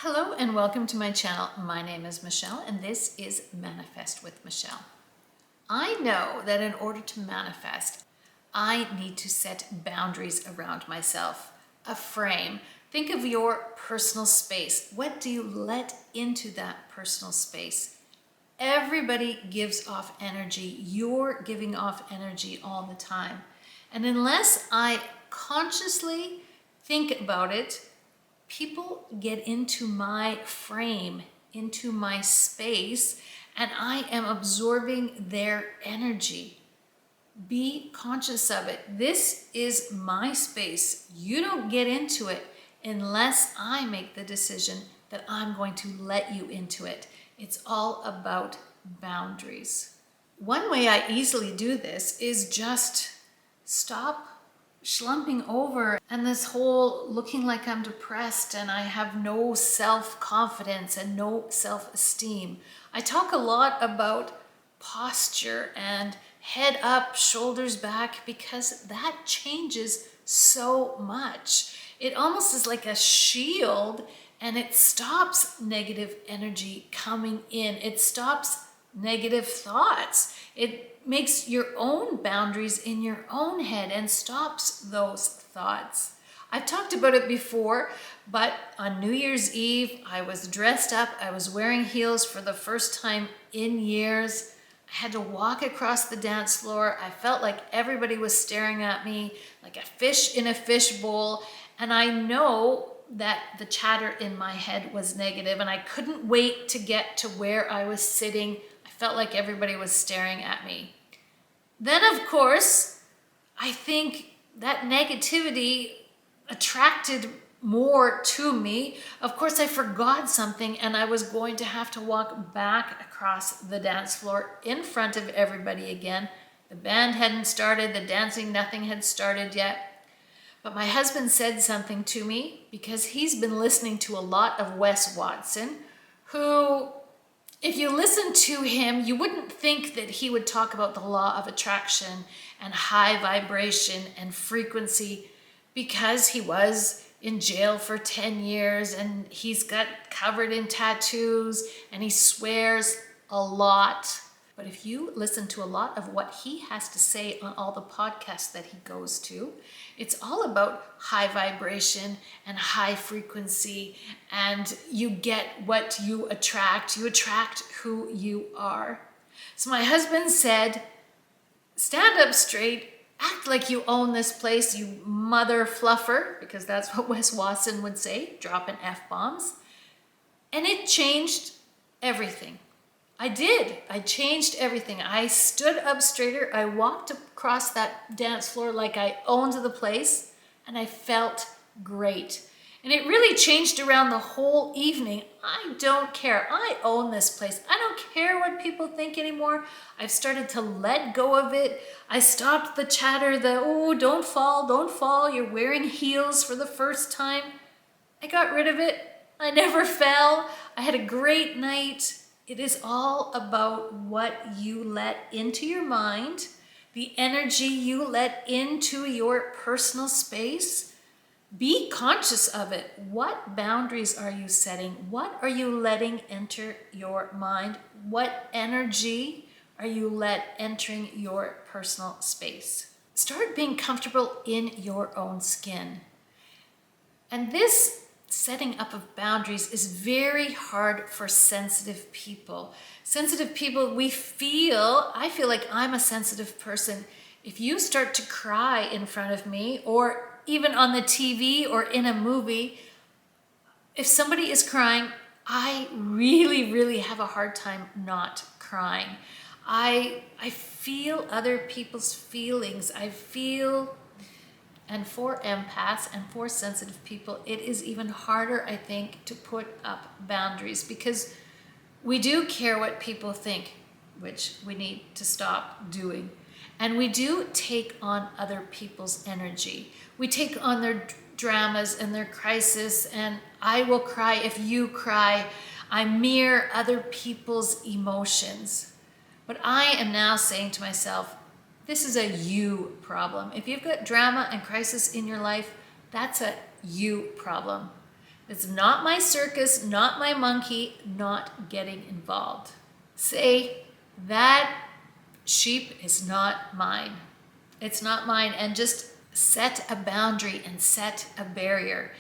Hello and welcome to my channel. My name is Michelle and this is Manifest with Michelle. I know that in order to manifest, I need to set boundaries around myself, a frame. Think of your personal space. What do you let into that personal space? Everybody gives off energy. You're giving off energy all the time. And unless I consciously think about it, people get into my frame, into my space, and I am absorbing their energy. Be conscious of it. This is my space. You don't get into it unless I make the decision that I'm going to let you into it. It's all about boundaries. One way I easily do this is just stop slumping over and this whole looking like I'm depressed and I have no self-confidence and no self-esteem. I talk a lot about posture and head up, shoulders back, because that changes so much. It almost is like a shield and it stops negative energy coming in. It stops negative thoughts. It makes your own boundaries in your own head and stops those thoughts. I've talked about it before, but on New Year's Eve, I was dressed up. I was wearing heels for the first time in years. I had to walk across the dance floor. I felt like everybody was staring at me like a fish in a fishbowl. And I know that the chatter in my head was negative and I couldn't wait to get to where I was sitting. I felt like everybody was staring at me. Then, of course, I think that negativity attracted more to me. Of course, I forgot something and I was going to have to walk back across the dance floor in front of everybody again. The band hadn't started, the dancing, nothing had started yet. But my husband said something to me because he's been listening to a lot of Wes Watson, who, if you listen to him, you wouldn't think that he would talk about the law of attraction and high vibration and frequency, because he was in jail for 10 years and he's got covered in tattoos and he swears a lot. But if you listen to a lot of what he has to say on all the podcasts that he goes to, it's all about high vibration and high frequency, and you get what you attract. You attract who you are. So my husband said, stand up straight, act like you own this place, you mother fluffer, because that's what Wes Watson would say, dropping F-bombs. And it changed everything. I did. I changed everything. I stood up straighter. I walked across that dance floor like I owned the place, and I felt great. And it really changed around the whole evening. I don't care. I own this place. I don't care what people think anymore. I've started to let go of it. I stopped the chatter, oh, don't fall, you're wearing heels for the first time. I got rid of it. I never fell. I had a great night. It is all about what you let into your mind, the energy you let into your personal space. Be conscious of it. What boundaries are you setting? What are you letting enter your mind? What energy are you entering your personal space? Start being comfortable in your own skin. And this setting up of boundaries is very hard for sensitive people. Sensitive people, I feel like I'm a sensitive person. If you start to cry in front of me, or even on the TV or in a movie, if somebody is crying, I really, really have a hard time not crying. I feel other people's feelings. And for empaths and for sensitive people, it is even harder, I think, to put up boundaries, because we do care what people think, which we need to stop doing. And we do take on other people's energy. We take on their dramas and their crisis, and I will cry if you cry. I mirror other people's emotions. But I am now saying to myself, this is a you problem. If you've got drama and crisis in your life, that's a you problem. It's not my circus, not my monkey, not getting involved. Say, that sheep is not mine. It's not mine. And just set a boundary and set a barrier.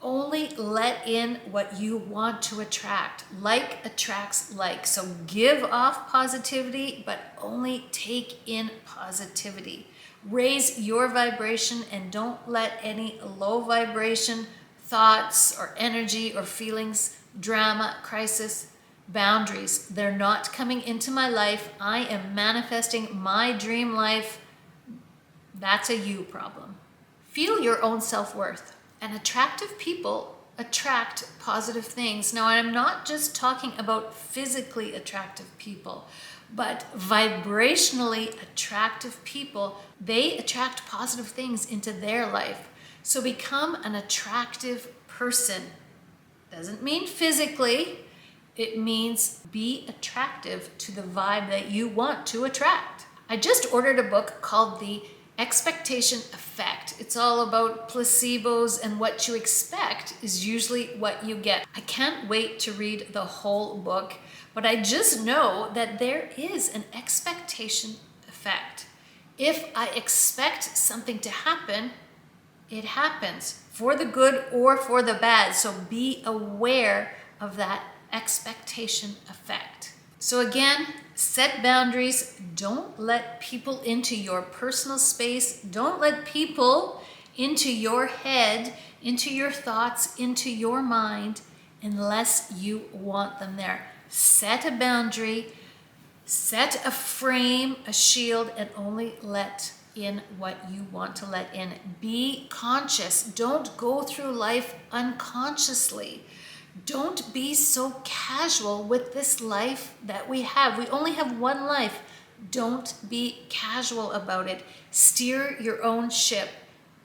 Only let in what you want to attract. Like attracts like. So give off positivity, but only take in positivity. Raise your vibration and don't let any low vibration thoughts or energy or feelings, drama, crisis, boundaries. They're not coming into my life. I am manifesting my dream life. That's a you problem. Feel your own self-worth. And attractive people attract positive things. Now, I'm not just talking about physically attractive people, but vibrationally attractive people, they attract positive things into their life. So become an attractive person. Doesn't mean physically, it means be attractive to the vibe that you want to attract. I just ordered a book called The Expectation Effect. It's all about placebos, and what you expect is usually what you get. I can't wait to read the whole book, but I just know that there is an expectation effect. If I expect something to happen, it happens, for the good or for the bad. So be aware of that expectation effect. So again, set boundaries. Don't let people into your personal space. Don't let people into your head, into your thoughts, into your mind, unless you want them there. Set a boundary, set a frame, a shield, and only let in what you want to let in. Be conscious. Don't go through life unconsciously. Don't be so casual with this life that we have. We only have one life. Don't be casual about it. Steer your own ship.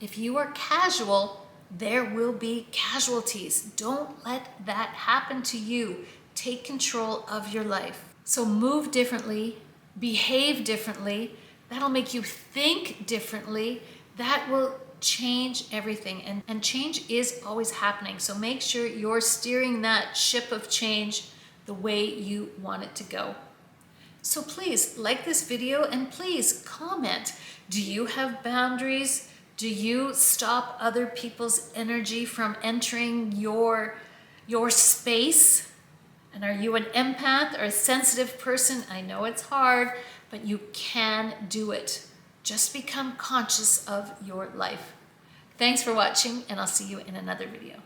If you are casual, there will be casualties. Don't let that happen to you. Take control of your life. So move differently, behave differently. That'll make you think differently. That will change everything, and change is always happening. So make sure you're steering that ship of change the way you want it to go. So please like this video and please comment. Do you have boundaries? Do you stop other people's energy from entering your space? And are you an empath or a sensitive person? I know it's hard, but you can do it. Just become conscious of your life. Thanks for watching, and I'll see you in another video.